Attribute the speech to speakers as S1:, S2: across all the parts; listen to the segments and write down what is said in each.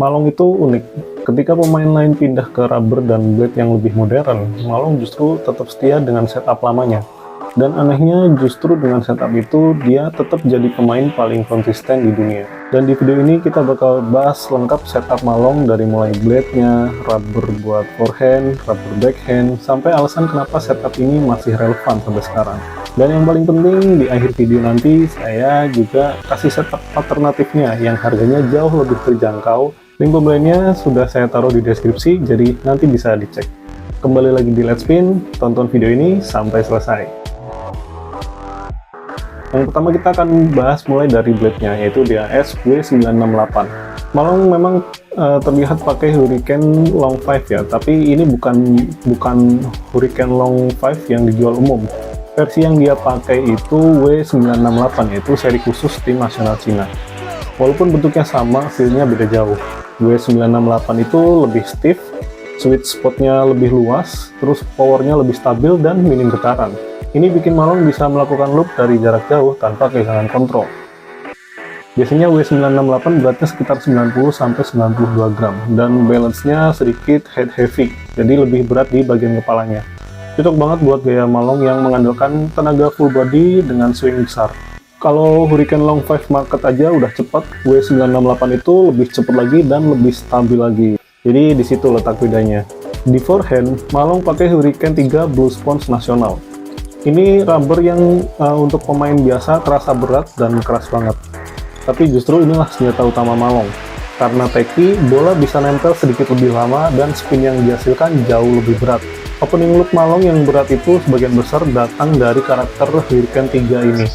S1: Malong itu unik. Ketika pemain lain pindah ke rubber dan blade yang lebih modern, Malong justru tetap setia dengan setup lamanya. Dan anehnya justru dengan setup itu, dia tetap jadi pemain paling konsisten di dunia. Dan di video ini kita bakal bahas lengkap setup Malong dari mulai blade-nya, rubber buat forehand, rubber backhand, sampai alasan kenapa setup ini masih relevan sampai sekarang. Dan yang paling penting, di akhir video nanti saya juga kasih setup alternatifnya yang harganya jauh lebih terjangkau. Link pembeliannya sudah saya taruh di deskripsi, jadi nanti bisa dicek. Kembali lagi di Let's Spin, tonton video ini sampai selesai. Yang pertama kita akan bahas mulai dari blade-nya, yaitu DAS W968. Malong memang terlihat pakai Hurricane Long 5 ya, tapi ini bukan Hurricane Long 5 yang dijual umum. Versi yang dia pakai itu W968, yaitu seri khusus tim nasional Cina. Walaupun bentuknya sama, feel-nya beda jauh. W968 itu lebih stiff, sweet spot-nya lebih luas, terus power-nya lebih stabil dan minim getaran. Ini bikin Malong bisa melakukan loop dari jarak jauh tanpa kehilangan kontrol. Biasanya W968 beratnya sekitar 90-92 gram, dan balance-nya sedikit head heavy, jadi lebih berat di bagian kepalanya. Cocok banget buat gaya Malong yang mengandalkan tenaga full body dengan swing besar. Kalau Hurricane Long 5 market aja udah cepat, W968 itu lebih cepat lagi dan lebih stabil lagi. Jadi di situ letak bedanya. Di forehand, Malong pakai Hurricane 3 Blue Sponge nasional. Ini rubber yang untuk pemain biasa terasa berat dan keras banget. Tapi justru inilah senjata utama Malong. Karena tacky, bola bisa nempel sedikit lebih lama dan spin yang dihasilkan jauh lebih berat. Opening loop Malong yang berat itu sebagian besar datang dari karakter Hurricane 3 ini.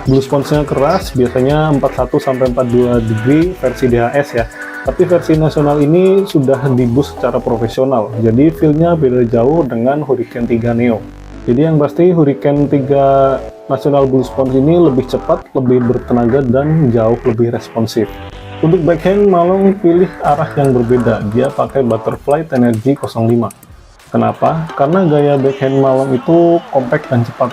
S1: Blue Sponge-nya keras, biasanya 41-42 degree versi DHS ya. Tapi versi nasional ini sudah di-boost secara profesional, jadi feel-nya beda jauh dengan Hurricane 3 Neo. Jadi yang pasti Hurricane 3 National Blue Sponge ini lebih cepat, lebih bertenaga, dan jauh lebih responsif. Untuk backhand, Malong pilih arah yang berbeda. Dia pakai Butterfly Tenergy 05. Kenapa? Karena gaya backhand Malong itu compact dan cepat.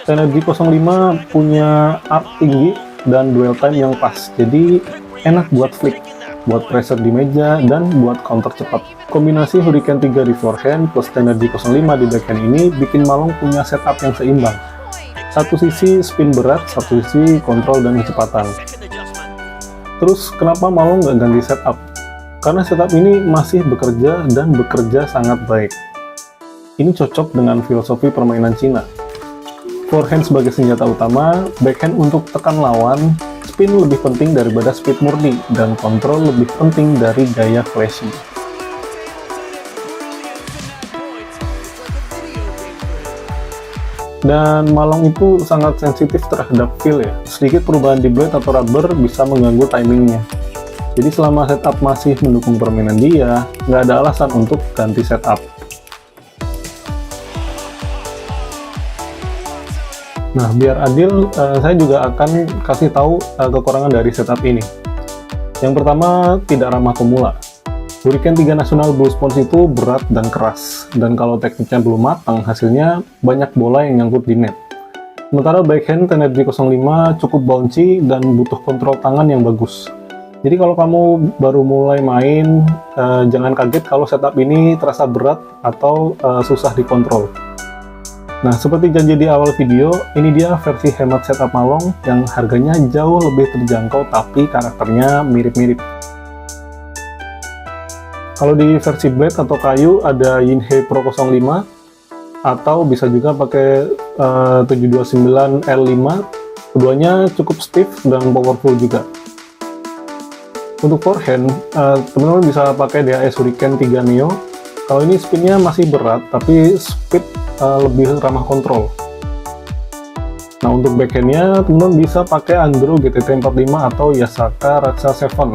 S1: Tenergy 05 punya arc tinggi dan dwell time yang pas. Jadi enak buat flick, buat pressure di meja, dan buat counter cepat. Kombinasi Hurricane 3 di forehand plus Tenergy 05 di backhand ini bikin Malong punya setup yang seimbang. Satu sisi spin berat, satu sisi kontrol dan kecepatan. Terus kenapa Malong nggak ganti setup? Karena setup ini masih bekerja dan bekerja sangat baik. Ini cocok dengan filosofi permainan Cina. Forehand sebagai senjata utama, backhand untuk tekan lawan, spin lebih penting daripada speed murni, dan kontrol lebih penting dari gaya flashy. Dan Malong itu sangat sensitif terhadap feel ya. Sedikit perubahan di blade atau rubber bisa mengganggu timingnya. Jadi selama setup masih mendukung permainan dia, nggak ada alasan untuk ganti setup. Nah, biar adil, saya juga akan kasih tahu kekurangan dari setup ini. Yang pertama, tidak ramah pemula. Hurricane 3 National Blue Sponge itu berat dan keras, dan kalau tekniknya belum matang, hasilnya banyak bola yang nyangkut di net. Sementara backhand Tenergy 05 cukup bouncy dan butuh kontrol tangan yang bagus. Jadi kalau kamu baru mulai main, jangan kaget kalau setup ini terasa berat atau susah dikontrol. Nah, seperti janji di awal video, ini dia versi hemat setup Malong yang harganya jauh lebih terjangkau tapi karakternya mirip-mirip. Kalau di versi blade atau kayu ada Yinhe Pro 05, atau bisa juga pakai 729 L5. Keduanya cukup stiff dan powerful juga. Untuk forehand, teman-teman bisa pakai DAS Hurricane 3 Neo. Kalau ini spinnya masih berat, tapi speed lebih ramah kontrol. Nah, untuk backhandnya, teman-teman bisa pakai Andro GTT 45 atau Yasaka Raksa 7.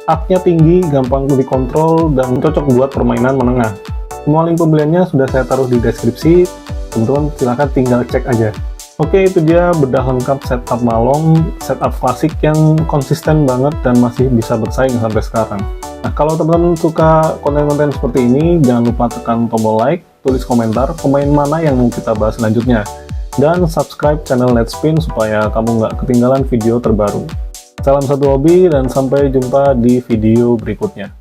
S1: Arc-nya tinggi, gampang dikontrol, dan cocok buat permainan menengah. Semua link pembeliannya sudah saya taruh di deskripsi, teman-teman silahkan tinggal cek aja. Oke, itu dia bedah lengkap setup Malong, setup klasik yang konsisten banget dan masih bisa bersaing sampai sekarang. Nah, kalau teman-teman suka konten-konten seperti ini, jangan lupa tekan tombol like, tulis komentar pemain mana yang mau kita bahas selanjutnya, dan subscribe channel Let's Spin supaya kamu nggak ketinggalan video terbaru. Salam satu hobi dan sampai jumpa di video berikutnya.